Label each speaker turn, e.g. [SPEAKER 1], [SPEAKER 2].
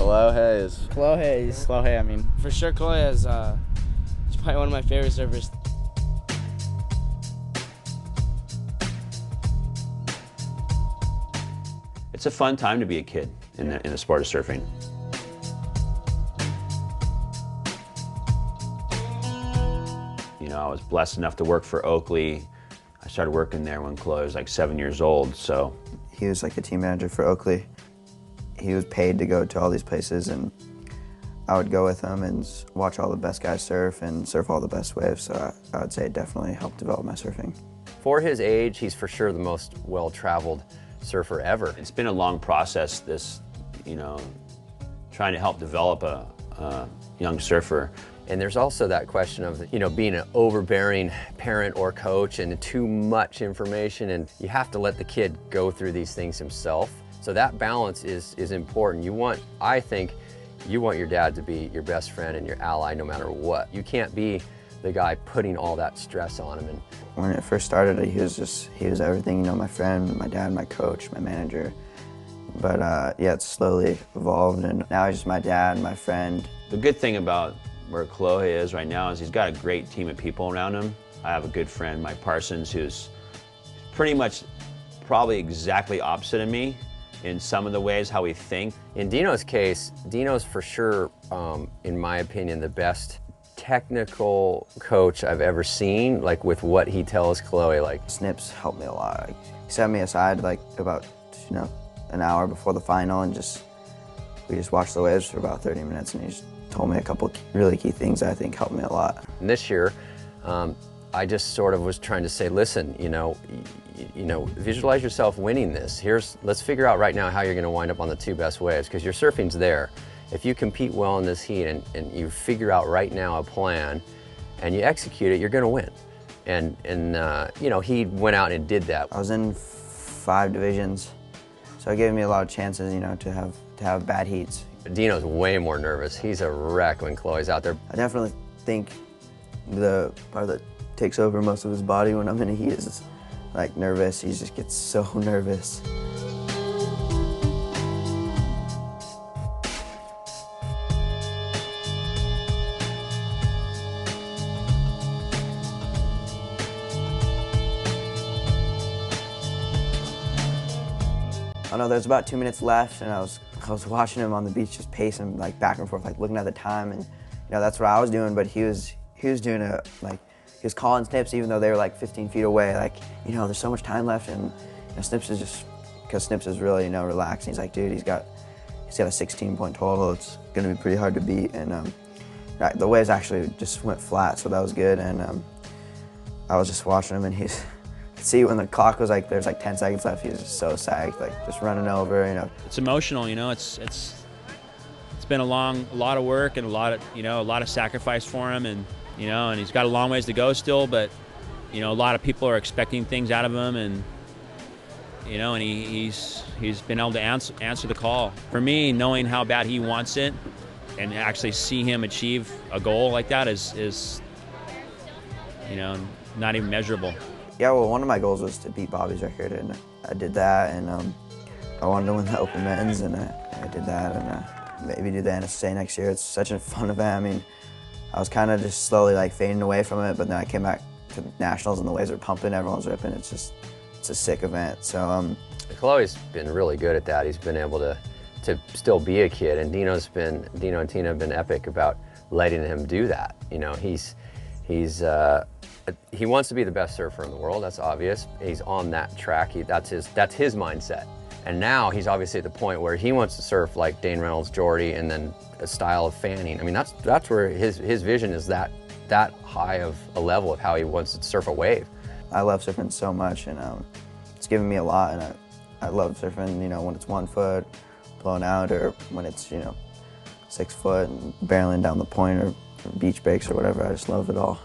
[SPEAKER 1] Kolohe, I mean, for sure Kolohe is probably one of my favorite surfers.
[SPEAKER 2] It's a fun time to be a kid in the sport of surfing. You know, I was blessed enough to work for Oakley. I started working there when Kolohe was like 7 years old, so.
[SPEAKER 3] He was like a team manager for Oakley. He was paid to go to all these places, and I would go with him and watch all the best guys surf and surf all the best waves, so I would say it definitely helped develop my surfing.
[SPEAKER 4] For his age, he's for sure the most well-traveled surfer ever.
[SPEAKER 2] It's been a long process, this, you know, trying to help develop a young surfer.
[SPEAKER 4] And there's also that question of, you know, being an overbearing parent or coach and too much information, and you have to let the kid go through these things himself. So that balance is important. I think you want your dad to be your best friend and your ally no matter what. You can't be the guy putting all that stress on him. And
[SPEAKER 3] when it first started, he was everything, you know, my friend, my dad, my coach, my manager. But yeah, it's slowly evolved, and now he's just my dad, my friend.
[SPEAKER 2] The good thing about where Kolohe is right now is he's got a great team of people around him. I have a good friend, Mike Parsons, who's pretty much probably exactly opposite of me in some of the ways how we think.
[SPEAKER 4] In Dino's case, Dino's for sure, in my opinion, the best technical coach I've ever seen, like with what he tells Kolohe. Like
[SPEAKER 3] Snips helped me a lot. Like, he set me aside like about, you know, an hour before the final, and we just watched the waves for about 30 minutes, and he just told me a couple really key things that I think helped me a lot.
[SPEAKER 4] And this year, I just sort of was trying to say, listen, you know, visualize yourself winning this. Let's figure out right now how you're going to wind up on the two best waves, because your surfing's there. If you compete well in this heat and you figure out right now a plan and you execute it, you're going to win. And you know, he went out and did that.
[SPEAKER 3] I was in 5 divisions, so it gave me a lot of chances, you know, to have bad heats.
[SPEAKER 4] Dino's way more nervous. He's a wreck when Kolohe's out there.
[SPEAKER 3] I definitely think the part that takes over most of his body when I'm in a heat is like nervous. He just gets so nervous. I know there's about 2 minutes left, and I was watching him on the beach just pacing like back and forth, like looking at the time, and you know that's what I was doing. But he was doing he was calling Snips even though they were like 15 feet away. Like, you know, there's so much time left, and you know, Snips is just, because Snips is really, you know, relaxed. And he's like, dude, he's got a 16-point total. It's gonna be pretty hard to beat, and the waves actually just went flat, so that was good. And I was just watching him, and he's. See, when the clock was like, there's like 10 seconds left, he was just so sagged, like just running over, you know.
[SPEAKER 5] It's emotional, you know. It's been a lot of work and a lot of sacrifice for him, and you know, and he's got a long ways to go still, but you know, a lot of people are expecting things out of him, and you know, and he's been able to answer the call. For me, knowing how bad he wants it, and actually see him achieve a goal like that is you know, not even measurable.
[SPEAKER 3] Yeah, well, one of my goals was to beat Bobby's record, and I did that, and I wanted to win the Open Men's, and I did that, and maybe do the NSSA next year. It's such a fun event. I mean, I was kind of just slowly like fading away from it, but then I came back to Nationals, and the waves are pumping, everyone's ripping. It's a sick event. So
[SPEAKER 4] Kolohe's been really good at that. He's been able to still be a kid, and Dino and Tina have been epic about letting him do that. You know, he wants to be the best surfer in the world, that's obvious. He's on that track, that's his mindset. And now he's obviously at the point where he wants to surf like Dane Reynolds, Jordy, and then a style of fanning. I mean, that's where his vision is, that high of a level of how he wants to surf a wave.
[SPEAKER 3] I love surfing so much, and it's given me a lot, and I love surfing, you know, when it's 1 foot blown out, or when it's, you know, 6 foot and barreling down the point, or beach breaks or whatever. I just love it all.